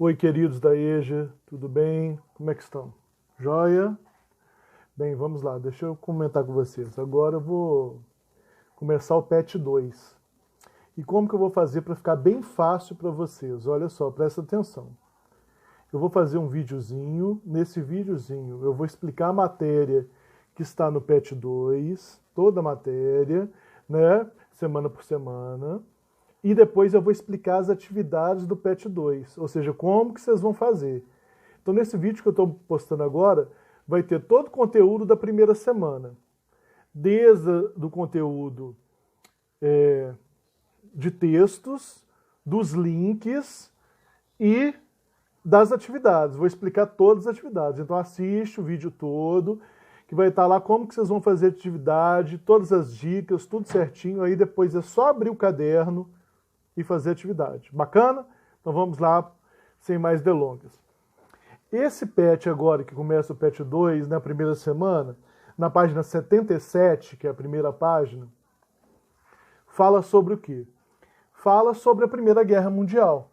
Oi, queridos da EJA, tudo bem? Como é que estão? Joia? Bem, vamos lá, deixa eu comentar com vocês. Agora eu vou começar o PET 2. E como que eu vou fazer para ficar bem fácil para vocês? Olha só, presta atenção. Eu vou fazer um videozinho. Nesse videozinho eu vou explicar a matéria que está no PET 2, toda a matéria, né? Semana por semana. E depois eu vou explicar as atividades do PET 2, ou seja, como que vocês vão fazer. Então, nesse vídeo que eu estou postando agora, vai ter todo o conteúdo da primeira semana. Desde o conteúdo de textos, dos links e das atividades. Vou explicar todas as atividades. Então, assiste o vídeo todo, que vai estar lá como que vocês vão fazer a atividade, todas as dicas, tudo certinho. Aí depois é só abrir o caderno e fazer atividade. Bacana? Então vamos lá, sem mais delongas. Esse PET agora, que começa o PET 2, na primeira semana, na página 77, que é a primeira página, fala sobre o quê? Fala sobre a Primeira Guerra Mundial,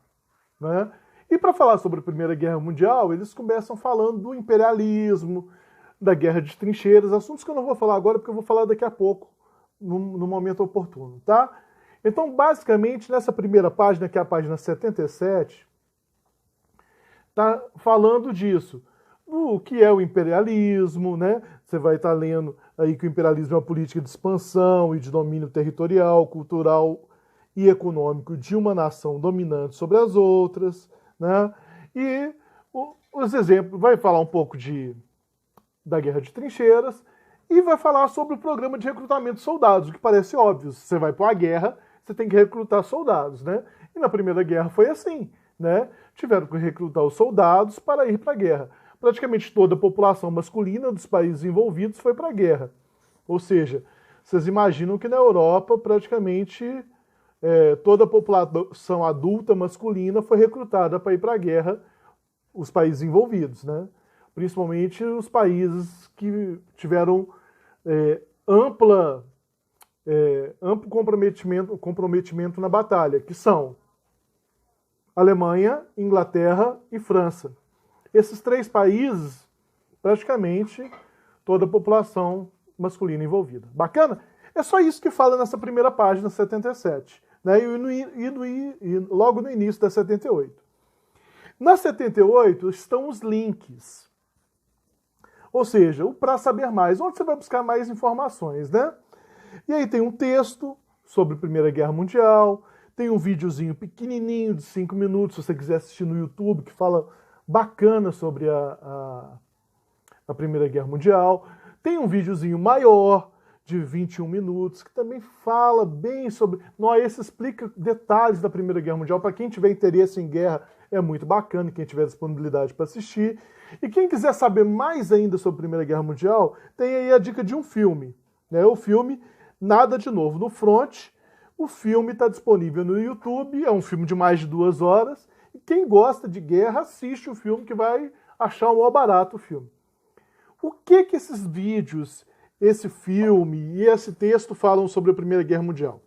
né? E para falar sobre a Primeira Guerra Mundial, eles começam falando do imperialismo, da guerra de trincheiras, assuntos que eu não vou falar agora, porque eu vou falar daqui a pouco, no momento oportuno, tá? Então, basicamente, nessa primeira página, que é a página 77, está falando disso. O que é o imperialismo, né? Você vai estar lendo aí que o imperialismo é uma política de expansão e de domínio territorial, cultural e econômico de uma nação dominante sobre as outras, né? E os exemplos, vai falar um pouco da guerra de trincheiras e vai falar sobre o programa de recrutamento de soldados, o que parece óbvio. Você vai para uma guerra, você tem que recrutar soldados, né? E na Primeira Guerra foi assim, né? Tiveram que recrutar os soldados para ir para a guerra. Praticamente toda a população masculina dos países envolvidos foi para a guerra. Ou seja, vocês imaginam que na Europa praticamente toda a população adulta masculina foi recrutada para ir para a guerra, os países envolvidos, né? Principalmente os países que tiveram amplo comprometimento na batalha, que são Alemanha, Inglaterra e França. Esses três países, praticamente, toda a população masculina envolvida. Bacana? É só isso que fala nessa primeira página, 77. Né? E logo no início da 78. Na 78 estão os links. Ou seja, o para saber mais. Onde você vai buscar mais informações, né? E aí tem um texto sobre a Primeira Guerra Mundial, tem um videozinho pequenininho de 5 minutos, se você quiser assistir no YouTube, que fala bacana sobre a Primeira Guerra Mundial. Tem um videozinho maior, de 21 minutos, que também fala bem sobre... Esse explica detalhes da Primeira Guerra Mundial. Para quem tiver interesse em guerra, é muito bacana, quem tiver disponibilidade para assistir. E quem quiser saber mais ainda sobre a Primeira Guerra Mundial, tem aí a dica de um filme. Né? O filme Nada de Novo no Front. O filme está disponível no YouTube, é um filme de mais de 2 horas. E quem gosta de guerra, assiste o filme, que vai achar o maior barato o filme. O que esses vídeos, esse filme e esse texto falam sobre a Primeira Guerra Mundial?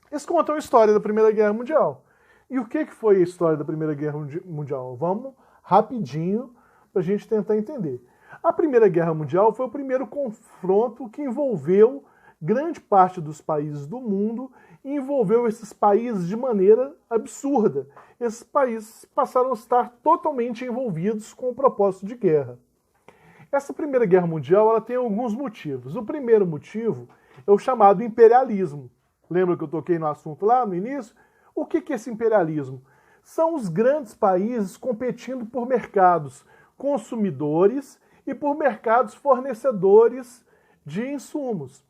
Eles contam a história da Primeira Guerra Mundial. E o que foi a história da Primeira Guerra Mundial? Vamos rapidinho para a gente tentar entender. A Primeira Guerra Mundial foi o primeiro confronto que envolveu grande parte dos países do mundo e envolveu esses países de maneira absurda. Esses países passaram a estar totalmente envolvidos com o propósito de guerra. Essa Primeira Guerra Mundial ela tem alguns motivos. O primeiro motivo é o chamado imperialismo. Lembra que eu toquei no assunto lá no início? O que é esse imperialismo? São os grandes países competindo por mercados consumidores e por mercados fornecedores de insumos.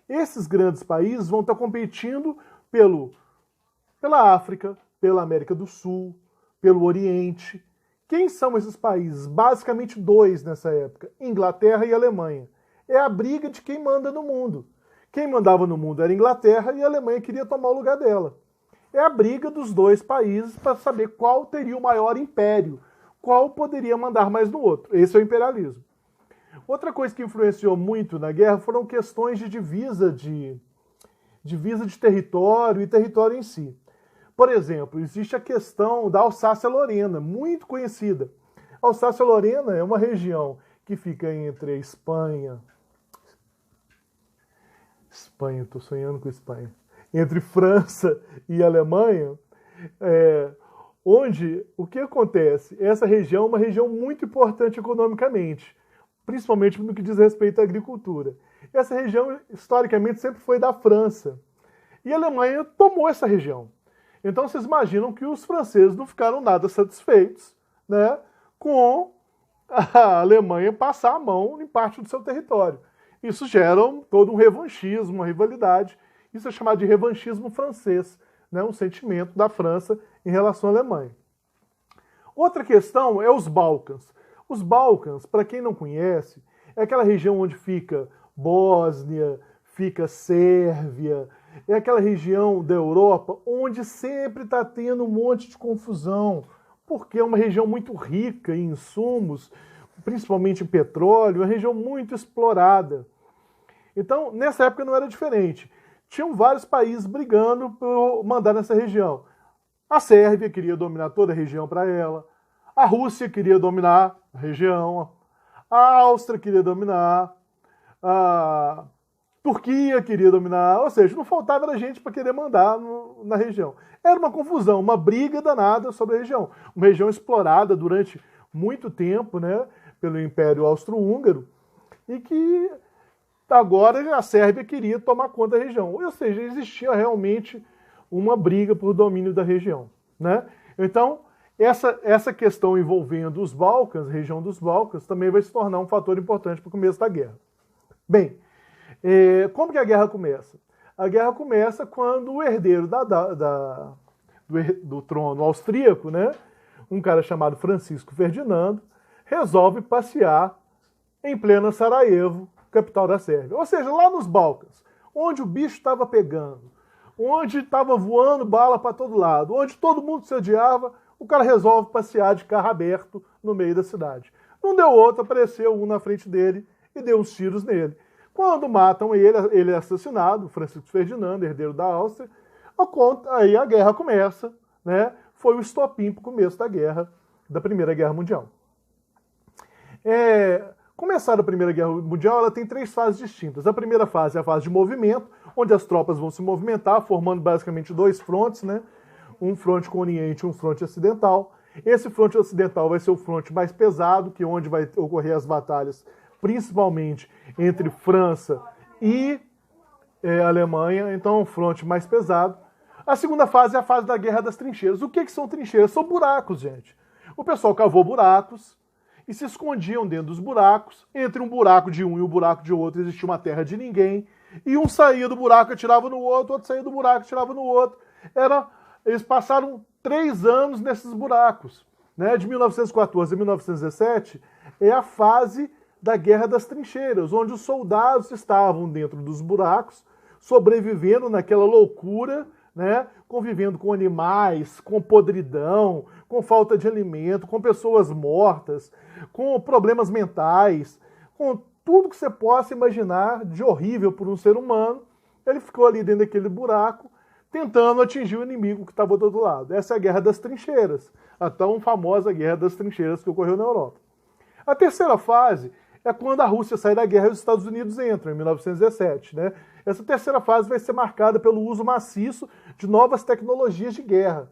Esses grandes países vão estar competindo pela África, pela América do Sul, pelo Oriente. Quem são esses países? Basicamente 2 nessa época, Inglaterra e Alemanha. É a briga de quem manda no mundo. Quem mandava no mundo era a Inglaterra e a Alemanha queria tomar o lugar dela. É a briga dos 2 países para saber qual teria o maior império, qual poderia mandar mais no outro. Esse é o imperialismo. Outra coisa que influenciou muito na guerra foram questões de divisa de território e território em si. Por exemplo, existe a questão da Alsácia-Lorena, muito conhecida. A Alsácia-Lorena é uma região que fica entre a Espanha, estou sonhando com Espanha, entre França e Alemanha, onde o que acontece? Essa região é uma região muito importante economicamente, principalmente no que diz respeito à agricultura. Essa região, historicamente, sempre foi da França. E a Alemanha tomou essa região. Então, vocês imaginam que os franceses não ficaram nada satisfeitos, né, com a Alemanha passar a mão em parte do seu território. Isso gera todo um revanchismo, uma rivalidade. Isso é chamado de revanchismo francês, né, um sentimento da França em relação à Alemanha. Outra questão é os Balcãs. Os Balcãs, para quem não conhece, é aquela região onde fica Bósnia, fica Sérvia, é aquela região da Europa onde sempre está tendo um monte de confusão, porque é uma região muito rica em insumos, principalmente em petróleo, uma região muito explorada. Então, nessa época não era diferente. Tinham vários países brigando por mandar nessa região. A Sérvia queria dominar toda a região para ela, a Rússia queria dominar a região, a Áustria queria dominar, a Turquia queria dominar, ou seja, não faltava gente para querer mandar na região. Era uma confusão, uma briga danada sobre a região. Uma região explorada durante muito tempo, né, pelo Império Austro-Húngaro, e que agora a Sérvia queria tomar conta da região. Ou seja, existia realmente uma briga por domínio da região, né? Então, essa questão envolvendo os Balcãs, a região dos Balcãs, também vai se tornar um fator importante para o começo da guerra. Bem, como que a guerra começa? A guerra começa quando o herdeiro do trono austríaco, né, um cara chamado Francisco Ferdinando, resolve passear em plena Sarajevo, capital da Sérvia. Ou seja, lá nos Balcãs, onde o bicho estava pegando, onde estava voando bala para todo lado, onde todo mundo se odiava, o cara resolve passear de carro aberto no meio da cidade. Não deu outro, apareceu um na frente dele e deu uns tiros nele. Quando matam ele é assassinado, Francisco Ferdinando, herdeiro da Áustria, aí a guerra começa, né? Foi o estopim para o começo da guerra, da Primeira Guerra Mundial. Começar a Primeira Guerra Mundial, ela tem 3 fases distintas. A primeira fase é a fase de movimento, onde as tropas vão se movimentar, formando basicamente 2 frontes, né? Um fronte com o Oriente e um fronte ocidental. Esse fronte ocidental vai ser o fronte mais pesado, que é onde vai ocorrer as batalhas, principalmente entre França e Alemanha, então é um fronte mais pesado. A segunda fase é a fase da Guerra das Trincheiras. O que são trincheiras? São buracos, gente. O pessoal cavou buracos e se escondiam dentro dos buracos. Entre um buraco de um e um buraco de outro existia uma terra de ninguém. E um saía do buraco e atirava no outro, outro saía do buraco e atirava no outro. Eles passaram 3 anos nesses buracos, né? De 1914 a 1917 é a fase da Guerra das Trincheiras, onde os soldados estavam dentro dos buracos, sobrevivendo naquela loucura, né? Convivendo com animais, com podridão, com falta de alimento, com pessoas mortas, com problemas mentais, com tudo que você possa imaginar de horrível por um ser humano. Ele ficou ali dentro daquele buraco, tentando atingir o inimigo que estava do outro lado. Essa é a Guerra das Trincheiras, a tão famosa Guerra das Trincheiras que ocorreu na Europa. A terceira fase é quando a Rússia sai da guerra e os Estados Unidos entram, em 1917. Né? Essa terceira fase vai ser marcada pelo uso maciço de novas tecnologias de guerra.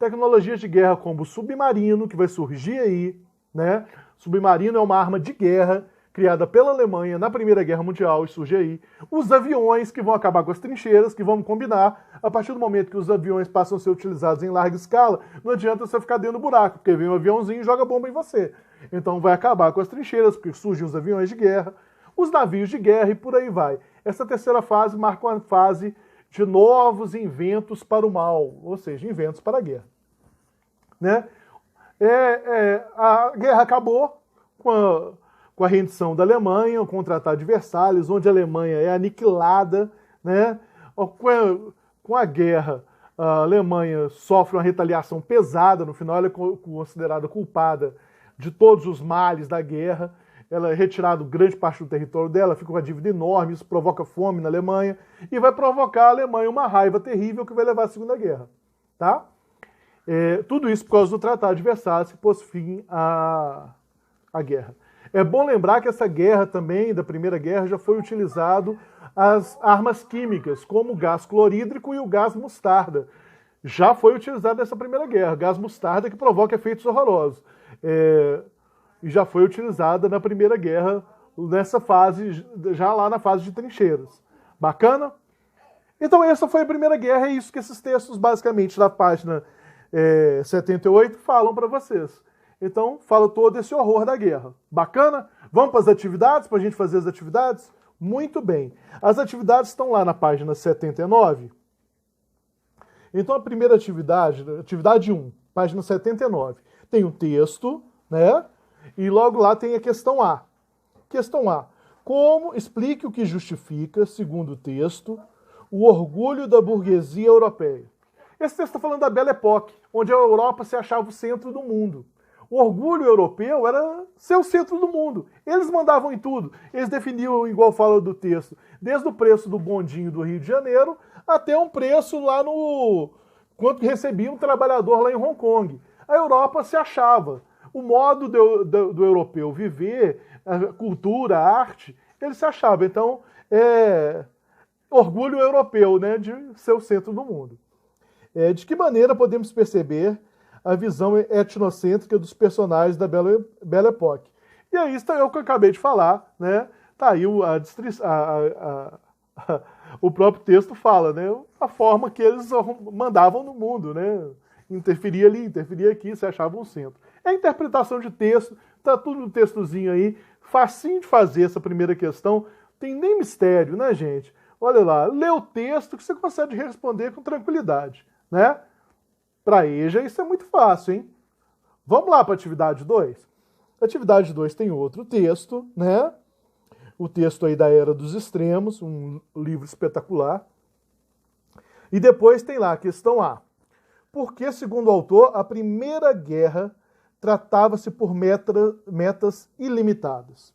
Tecnologias de guerra como o submarino, que vai surgir aí. Né? Submarino é uma arma de guerra criada pela Alemanha na Primeira Guerra Mundial e surge aí. Os aviões, que vão acabar com as trincheiras, que vamos combinar. A partir do momento que os aviões passam a ser utilizados em larga escala, não adianta você ficar dentro do buraco, porque vem um aviãozinho e joga bomba em você. Então vai acabar com as trincheiras, porque surgem os aviões de guerra, os navios de guerra e por aí vai. Essa terceira fase marca uma fase de novos inventos para o mal, ou seja, inventos para a guerra. Né? A guerra acabou com a rendição da Alemanha, com o Tratado de Versalhes, onde a Alemanha é aniquilada. Né? Com a guerra, a Alemanha sofre uma retaliação pesada, no final ela é considerada culpada de todos os males da guerra. Ela é retirada grande parte do território dela, fica com uma dívida enorme, isso provoca fome na Alemanha, e vai provocar a Alemanha uma raiva terrível que vai levar à Segunda Guerra. tá? Tudo isso por causa do Tratado de Versalhes, que pôs fim à guerra. É bom lembrar que essa guerra também, da Primeira Guerra, já foi utilizado as armas químicas, como o gás clorídrico e o gás mostarda. Já foi utilizado nessa Primeira Guerra. Gás mostarda que provoca efeitos horrorosos. E já foi utilizada na Primeira Guerra, nessa fase, já lá na fase de trincheiras. Bacana? Então essa foi a Primeira Guerra, é isso que esses textos, basicamente, da página 78, falam para vocês. Então, fala todo esse horror da guerra. Bacana? Vamos para as atividades, para a gente fazer as atividades? Muito bem. As atividades estão lá na página 79. Então, a primeira atividade, atividade 1, página 79, tem um texto, né? E logo lá tem a questão A. Questão A. Como explique o que justifica, segundo o texto, o orgulho da burguesia europeia? Esse texto está falando da Belle Époque, onde a Europa se achava o centro do mundo. O orgulho europeu era ser o centro do mundo. Eles mandavam em tudo. Eles definiam, igual fala do texto, desde o preço do bondinho do Rio de Janeiro até um preço lá no... quanto recebia um trabalhador lá em Hong Kong. A Europa se achava. O modo do europeu viver, a cultura, a arte, ele se achava. Então, orgulho europeu, né, de ser o centro do mundo. De que maneira podemos perceber a visão etnocêntrica dos personagens da Belle Époque? E aí está o que eu acabei de falar, né? Tá aí o próprio texto fala, né? A forma que eles mandavam no mundo, né? Interferia ali, interferia aqui, se achavam o centro. É interpretação de texto, tá tudo no textozinho aí, facinho de fazer essa primeira questão, tem nem mistério, né, gente? Olha lá, lê o texto que você consegue responder com tranquilidade, né? Para EJA isso é muito fácil, hein? Vamos lá para a atividade 2? Atividade 2 tem outro texto, né? O texto aí da Era dos Extremos, um livro espetacular. E depois tem lá a questão A. Por que, segundo o autor, a Primeira Guerra tratava-se por metas ilimitadas?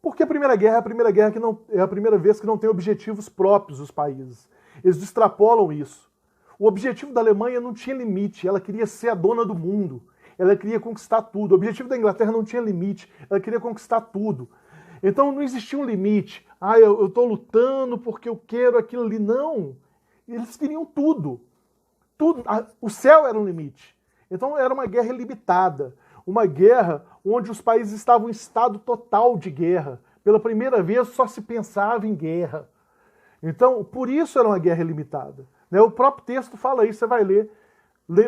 Porque a Primeira Guerra que não, é a primeira vez que não tem objetivos próprios os países. Eles extrapolam isso. O objetivo da Alemanha não tinha limite, ela queria ser a dona do mundo. Ela queria conquistar tudo. O objetivo da Inglaterra não tinha limite, ela queria conquistar tudo. Então não existia um limite. Eu estou lutando porque eu quero aquilo ali. Não. Eles queriam tudo. Tudo. O céu era um limite. Então era uma guerra ilimitada. Uma guerra onde os países estavam em estado total de guerra. Pela primeira vez só se pensava em guerra. Então, por isso era uma guerra ilimitada. O próprio texto fala isso, você vai ler,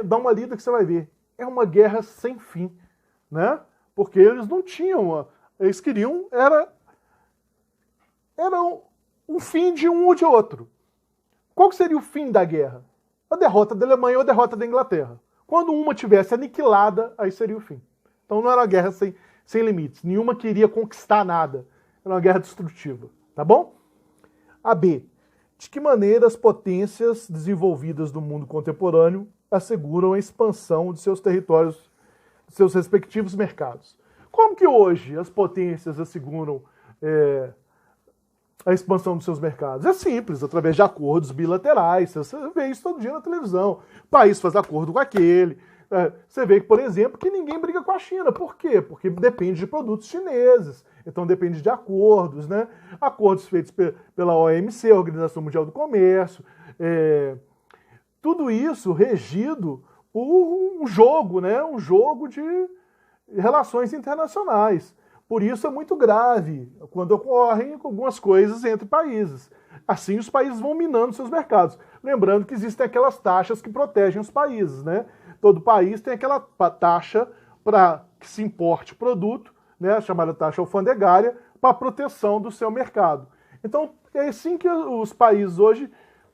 dá uma lida que você vai ver. É uma guerra sem fim, né? Porque eles não tinham, eles queriam, era um fim de um ou de outro. Qual seria o fim da guerra? A derrota da Alemanha ou a derrota da Inglaterra. Quando uma tivesse aniquilada, aí seria o fim. Então não era uma guerra sem limites, nenhuma queria conquistar nada. Era uma guerra destrutiva, tá bom? A B. De que maneira as potências desenvolvidas do mundo contemporâneo asseguram a expansão de seus territórios, de seus respectivos mercados? Como que hoje as potências asseguram a expansão dos seus mercados? É simples, através de acordos bilaterais. Você vê isso todo dia na televisão. O país faz acordo com aquele. Você vê, por exemplo, que ninguém briga com a China. Por quê? Porque depende de produtos chineses. Então depende de acordos, né? Acordos feitos pela OMC, Organização Mundial do Comércio. Tudo isso regido por um jogo, né? Um jogo de relações internacionais. Por isso é muito grave quando ocorrem algumas coisas entre países. Assim os países vão minando seus mercados. Lembrando que existem aquelas taxas que protegem os países, né? Todo país tem aquela taxa para que se importe produto, né, chamada taxa alfandegária, para a proteção do seu mercado. Então, é assim que os países hoje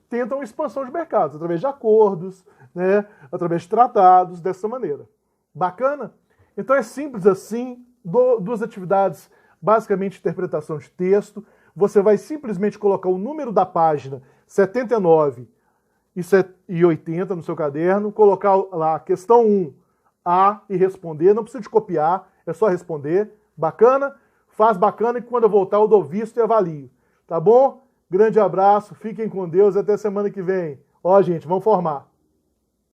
tentam expansão de mercados, através de acordos, né, através de tratados, dessa maneira. Bacana? Então é simples assim, duas atividades, basicamente interpretação de texto. Você vai simplesmente colocar o número da página 79 e 80 no seu caderno, colocar lá a questão 1, A, e responder. Não precisa de copiar, é só responder. Bacana? Faz bacana e quando eu voltar eu dou visto e avalio. Tá bom? Grande abraço, fiquem com Deus e até semana que vem. Ó, gente, vamos formar.